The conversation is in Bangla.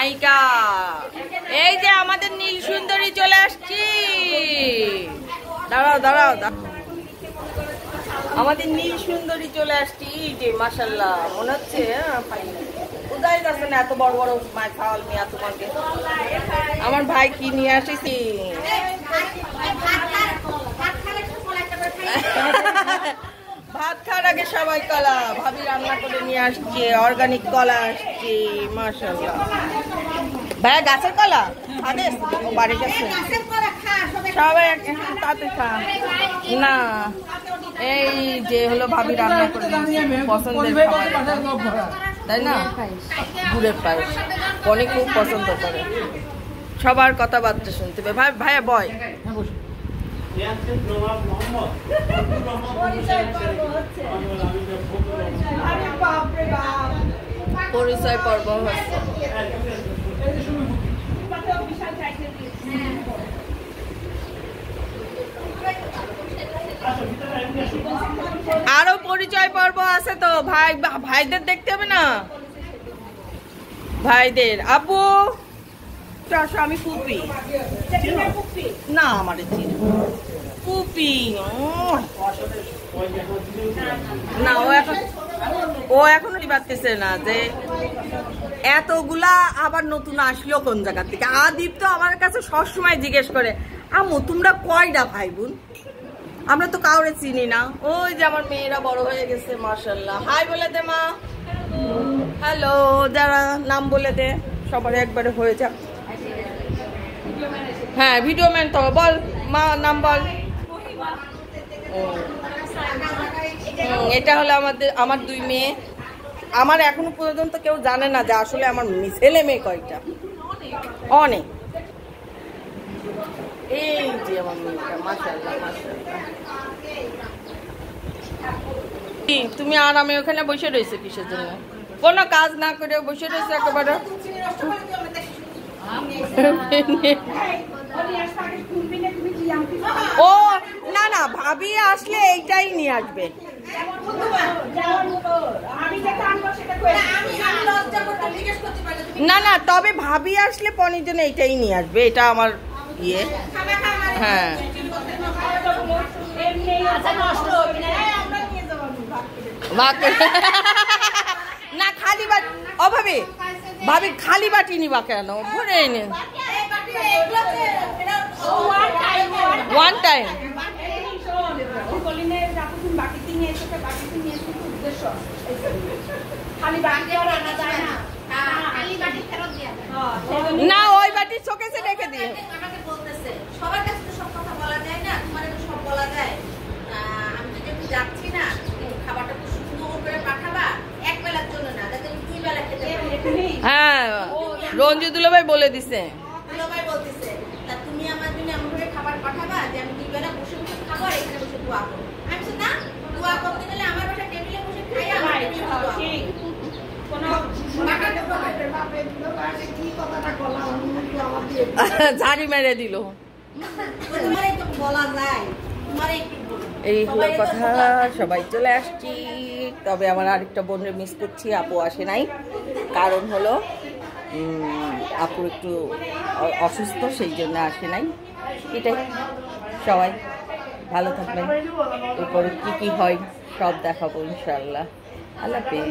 নায়িকা। এই যে আমাদের নীল সুন্দরী চলে আসছি। দাঁড়াও দাঁড়াও, আমাদের নীল সুন্দরী চলে আসছি যে মাশাআল্লাহ মনে হচ্ছে কোথায় যাচ্ছে না এত বড় বড় মাছ খাওয়াল মিয়া তোমাকে। আমার ভাই কি নিয়ে আসেছি, ভাত খাওয়ার আগে সবাই কলা, ভাবি রান্না করে নিয়ে আসছে অর্গানিক কলা আসছে মাশাআল্লাহ। ভাইয়া গাছের কলা আদেশ বাড়ির কাছে সবাই তাতে খা না। এই যে হলো ভাবি রান্না করে পছন্দের খাবার, তাই না? গুড়ের পায়েস অনেক খুব পছন্দ করে, সবার কথাবার্তা শুনতে হবে। ভাইয়া বয় পরিচয় পর্ব হচ্ছে। আরো পরিচয় পর্ব আছে তো, ভাইদের দেখতে হবে না, ভাইদের। আপু আমি পুপি না, আমার পুপি না, ও এখনো পারতেছে না যে এতগুলা আবার নতুন আসলো কোন জায়গা থেকে। আদিপ তো আমার কাছে সবসময় জিজ্ঞেস করে আম্মু তোমরা কয়টা ভাই বোন, আমরা তো কাউরে চিনি না। ওই যে আমার মেয়েরা বড় হয়ে গেছে মাশাআল্লাহ। হাই বলে দে মা, হ্যালো, যারা নাম বলে দে সবার একবারে হয়ে যাক। হ্যাঁ ভিডিও ম্যান তো বল মা নাম বল। এটা হলো আমার দুই মেয়ে। আমার এখনো পর্যন্ত কেউ জানে না যে আসলে আমার ছেলে মেয়ে কয়টা, অনেক। এই যে আমার মেয়েটা মাশাআল্লাহ মাশাআল্লাহ। তুমি আর আমি ওখানে বসে রয়েছে কিসের জন্য? কোনো কাজ না করে বসে রয়েছে একেবারে। ও না না, ভাবি আসলে এইটাই নিয়ে আসবে। না না, তবে ভাবি আসলে পনির জন্য এইটাই নিয়ে আসবে, এটা আমার ইয়ে। হ্যাঁ না খালি বাটি অভাবে ভাবি খালি বাটি নিবা কেন, ভরে এনে ওয়ান টাইম। না ওই বাটি শোকেসে রেখে দিয়ে সবার কাছে তো সব কথা বলা যায় না, তোমার সব বলা যায়। আমি তো যেহেতু যাচ্ছি না, খাবারটা খুব সুন্দর করে পাঠাবা, এক বেলার জন্য না, যাতে দুই বেলা খেতে পারি। হ্যাঁ রঞ্জু দুলাভাই বলে দিছে, দুলাভাই বলতেছে তা তুমি আমার জন্য এমন করে খাবার পাঠাবা যে আমি দুই বেলা বসে বসে খাবো আর এখানে বসে দোয়া করবো। আমি বলছি না, দোয়া করতে গেলে আমার বাসা টেবিলে বসে খাই, আমার টেবিলে দোয়া ঝাড়ি মেরে দিল। এই হলো কথা, সবাই চলে আসছি। তবে আমার আরেকটা বোনের মিস করছি, আপু আসে নাই। কারণ হলো আপুর একটু অসুস্থ, সেই জন্য আসে নাই। এটাই, সবাই ভালো থাকবেন। এরপরে কি কি হয় সব দেখাবো ইনশাল্লাহ। আল্লাহ হাফেজ।